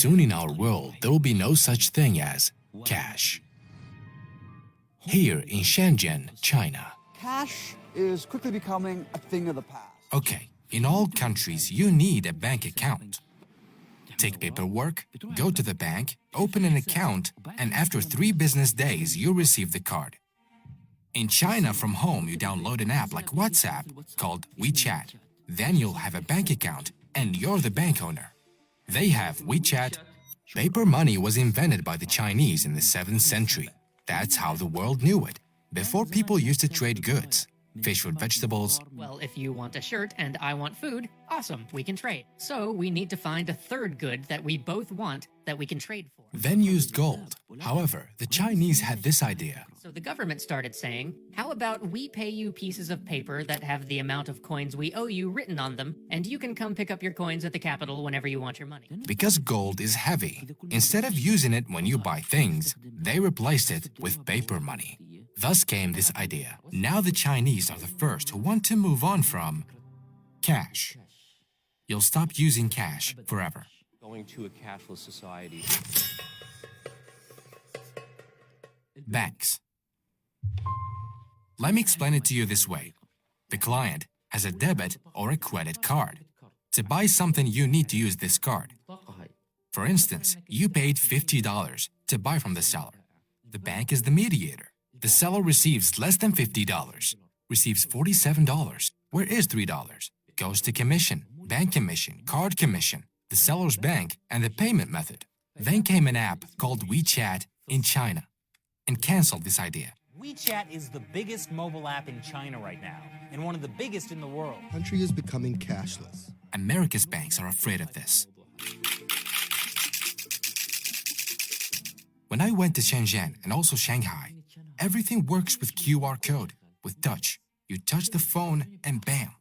Soon in our world, there will be no such thing as cash. Here in Shenzhen, China. Cash is quickly becoming a thing of the past. Okay, in all countries, you need a bank account. Take paperwork, go to the bank, open an account, and after 3 business days, you receive the card. In China, from home, you download an app like WhatsApp called WeChat. Then you'll have a bank account, and you're the bank owner. They have WeChat. Paper money was invented by the Chinese in the 7th century. That's how the world knew it. Before, people used to trade goods. Fish with vegetables. Well, if you want a shirt and I want food, awesome, we can trade. So we need to find a third good that we both want that we can trade for. Then used gold. However, the Chinese had this idea. So the government started saying, how about we pay you pieces of paper that have the amount of coins we owe you written on them, and you can come pick up your coins at the capital whenever you want your money. Because gold is heavy, instead of using it when you buy things, they replaced it with paper money. Thus came this idea. Now the Chinese are the first who want to move on from cash. You'll stop using cash forever. Going to a cashless society. Banks. Let me explain it to you this way. The client has a debit or a credit card. To buy something, you need to use this card. For instance, you paid $50 to buy from the seller. The bank is the mediator. The seller receives less than $50, receives $47. Where is $3? Goes to commission, bank commission, card commission, the seller's bank, and the payment method. Then came an app called WeChat in China and canceled this idea. WeChat is the biggest mobile app in China right now, and one of the biggest in the world. The country is becoming cashless. America's banks are afraid of this. When I went to Shenzhen and also Shanghai, everything works with QR code, with touch. You touch the phone and bam.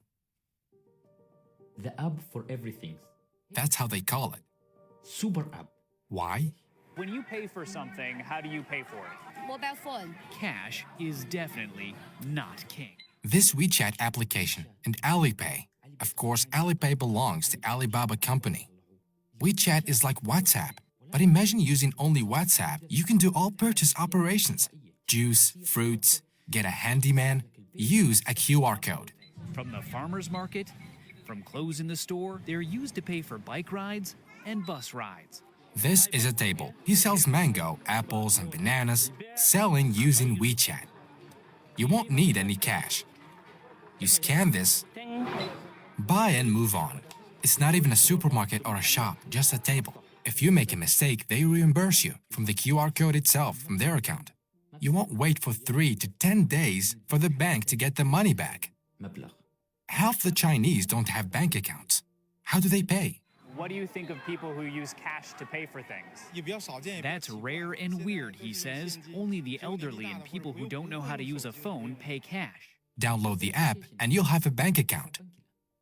The app for everything. That's how they call it. Super app. Why? When you pay for something, how do you pay for it? Mobile phone. Cash is definitely not king. This WeChat application and Alipay. Of course, Alipay belongs to Alibaba company. WeChat is like WhatsApp, but imagine using only WhatsApp. You can do all purchase operations. Juice, fruits, get a handyman, use a QR code. From the farmer's market, from clothes in the store, they're used to pay for bike rides and bus rides. This is a table. He sells mango, apples, and bananas, selling using WeChat. You won't need any cash. You scan this, buy and move on. It's not even a supermarket or a shop, just a table. If you make a mistake, they reimburse you from the QR code itself, from their account. You won't wait for 3 to 10 days for the bank to get the money back. Half the Chinese don't have bank accounts. How do they pay? What do you think of people who use cash to pay for things? That's rare and weird, he says. Only the elderly and people who don't know how to use a phone pay cash. Download the app and you'll have a bank account.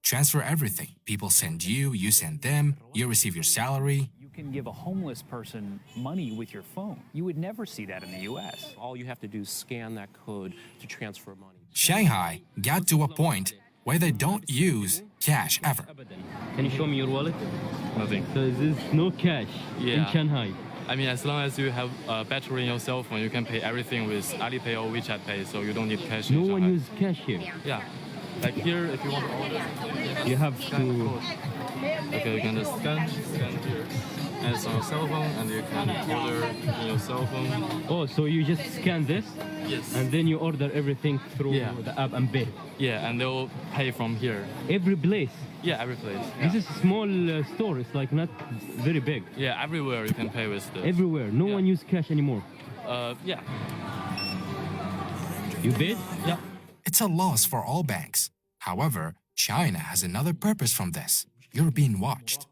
Transfer everything. People send you, you send them, you receive your salary. You can give a homeless person money with your phone. You would never see that in the US. All you have to do is scan that code to transfer money. Shanghai got to a point where they don't use cash ever. Can you show me your wallet? Nothing. So there's no cash in Shanghai. I mean, as long as you have a battery in your cell phone, you can pay everything with Alipay or WeChat Pay, so you don't need cash. No one uses cash here. Yeah. Like here, if you want to order, you have to... Okay, you can just scan here. And it's on your cell phone, and you can order in your cell phone. Oh, so you just scan this? Yes. And then you order everything through the app and pay? Yeah, and they'll pay from here. Every place? Yeah, every place. Yeah. This is a small store, it's like not very big. Yeah, everywhere you can pay with this. Everywhere? No one uses cash anymore? Yeah. You did? Yeah. It's a loss for all banks. However, China has another purpose from this. You're being watched.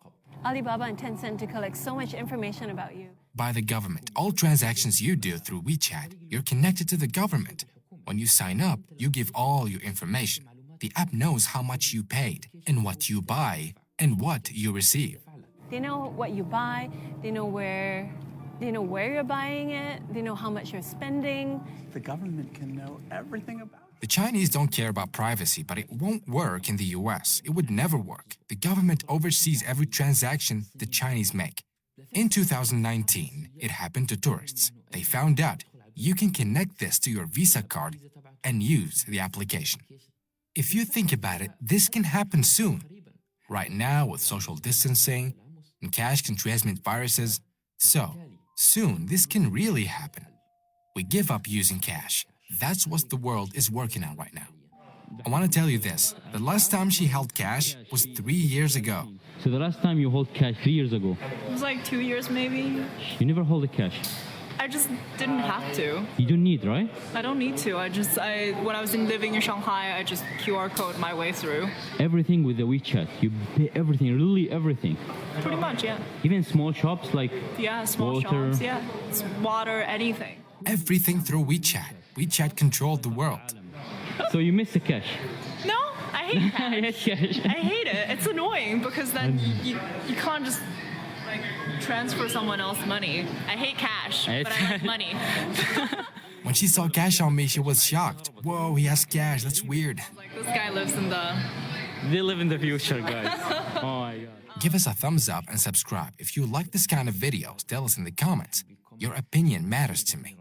Alibaba and Tencent to collect so much information about you. By the government. All transactions you do through WeChat, you're connected to the government. When you sign up, you give all your information. The app knows how much you paid, and what you buy, and what you receive. They know what you buy, they know where you're buying it, they know how much you're spending. The government can know everything about it. The Chinese don't care about privacy, but it won't work in the US. It would never work. The government oversees every transaction the Chinese make. In 2019, it happened to tourists. They found out you can connect this to your Visa card and use the application. If you think about it, this can happen soon. Right now, with social distancing, and cash can transmit viruses, so soon this can really happen. We give up using cash. That's what the world is working on right now. I want to tell you this. The last time she held cash was 3 years ago. So the last time you hold cash 3 years ago, It was like 2 years maybe. you never hold a cash. I just didn't have to. You don't need, right? I don't need to. When I was living in Shanghai, I just QR code my way through. Everything with the WeChat. You pay everything, really everything. Pretty much, yeah. Even small shops like Yeah, small water. shops, yeah. It's water, anything. Everything through WeChat. WeChat controlled the world. So you miss the cash. No, I hate cash. Yes, cash. I hate it. It's annoying because then you can't just like transfer someone else money. I hate cash, but I like money. When she saw cash on me, she was shocked. Whoa, he has cash. That's weird. Like this guy lives in the. They live in the future, guys. Oh my God. Give us a thumbs up and subscribe. If you like this kind of videos, tell us in the comments. Your opinion matters to me.